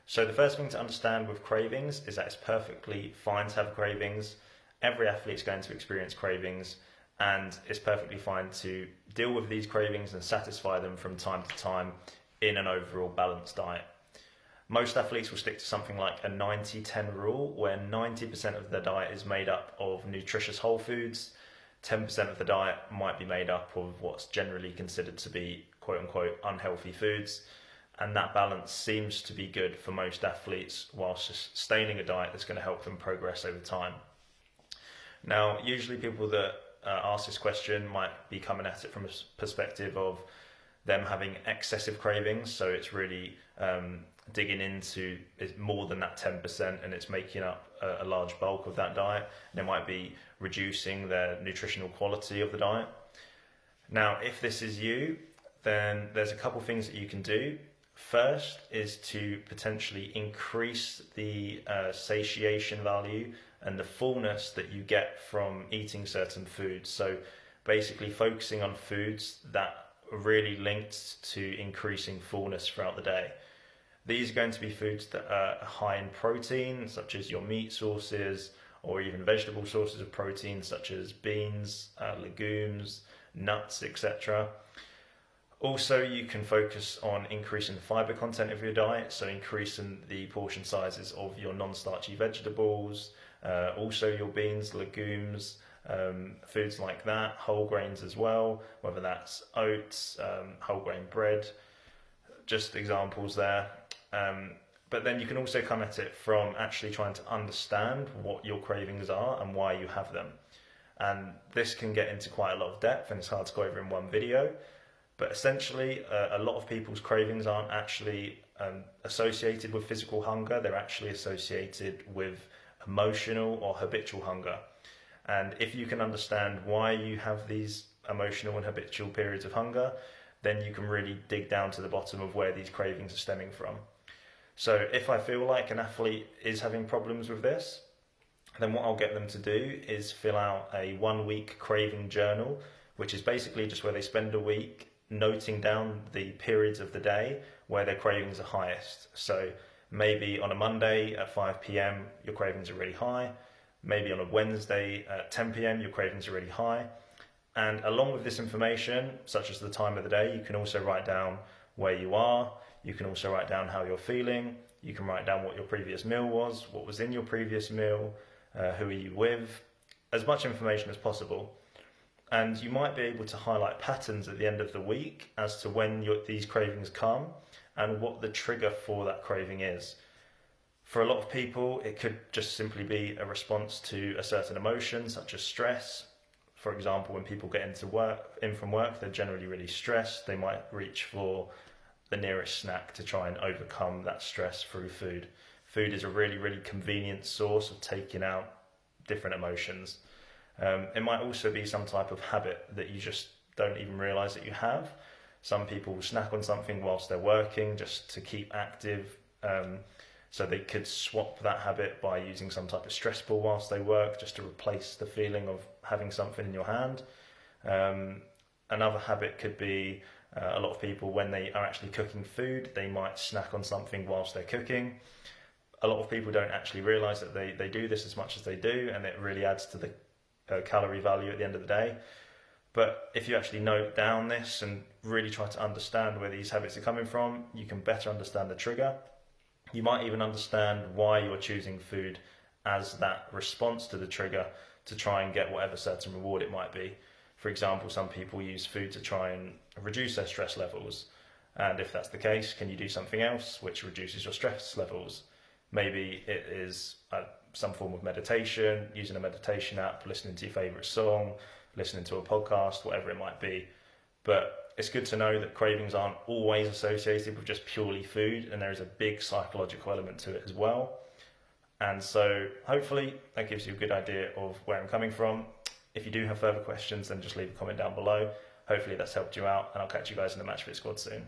So the first thing to understand with cravings is that it's perfectly fine to have cravings. Every athlete's going to experience cravings, and it's perfectly fine to deal with these cravings and satisfy them from time to time in an overall balanced diet. Most athletes will stick to something like a 90-10 rule, where 90% of their diet is made up of nutritious whole foods, 10% of the diet might be made up of what's generally considered to be quote-unquote unhealthy foods, and that balance seems to be good for most athletes whilst sustaining a diet that's going to help them progress over time. Now, usually people that ask this question might be coming at it from a perspective of them having excessive cravings, so it's really digging into it's more than that 10% and it's making up a large bulk of that diet. And it might be reducing the nutritional quality of the diet. Now, if this is you, then there's a couple things that you can do. First is to potentially increase the satiation value and the fullness that you get from eating certain foods. So basically focusing on foods that are really linked to increasing fullness throughout the day. These are going to be foods that are high in protein, such as your meat sources, or even vegetable sources of protein, such as beans, legumes, nuts, etc. Also, you can focus on increasing the fiber content of your diet, so increasing the portion sizes of your non-starchy vegetables, also your beans, legumes, foods like that, whole grains as well, whether that's oats, whole grain bread, just examples there. But then you can also come at it from actually trying to understand what your cravings are and why you have them. And this can get into quite a lot of depth and it's hard to go over in one video. But essentially, a lot of people's cravings aren't actually associated with physical hunger. They're actually associated with emotional or habitual hunger. And if you can understand why you have these emotional and habitual periods of hunger, then you can really dig down to the bottom of where these cravings are stemming from. So if I feel like an athlete is having problems with this, then what I'll get them to do is fill out a 1-week craving journal, which is basically just where they spend a week noting down the periods of the day where their cravings are highest. So maybe on a Monday at 5 p.m, your cravings are really high. Maybe on a Wednesday at 10 p.m, your cravings are really high. And along with this information, such as the time of the day, you can also write down where you are. You can also write down how you're feeling. You can write down what your previous meal was, what was in your previous meal, who are you with, as much information as possible. And you might be able to highlight patterns at the end of the week as to when these cravings come and what the trigger for that craving is. For a lot of people, it could just simply be a response to a certain emotion, such as stress. For example, when people get in from work, they're generally really stressed. They might reach for the nearest snack to try and overcome that stress through food. Food is a really, really convenient source of taking out different emotions. It might also be some type of habit that you just don't even realise that you have. Some people will snack on something whilst they're working just to keep active. So they could swap that habit by using some type of stress ball whilst they work, just to replace the feeling of having something in your hand. Another habit could be a lot of people, when they are actually cooking food, they might snack on something whilst they're cooking. A lot of people don't actually realise that they do this as much as they do, and it really adds to the calorie value at the end of the day. But if you actually note down this and really try to understand where these habits are coming from, you can better understand the trigger. You might even understand why you're choosing food as that response to the trigger to try and get whatever certain reward it might be. For example, some people use food to try and reduce their stress levels. And if that's the case, can you do something else which reduces your stress levels? Maybe it is some form of meditation, using a meditation app, listening to your favourite song, listening to a podcast, whatever it might be. But it's good to know that cravings aren't always associated with just purely food, and there is a big psychological element to it as well. And so hopefully that gives you a good idea of where I'm coming from. If you do have further questions, then just leave a comment down below. Hopefully that's helped you out, and I'll catch you guys in the Matchfit squad soon.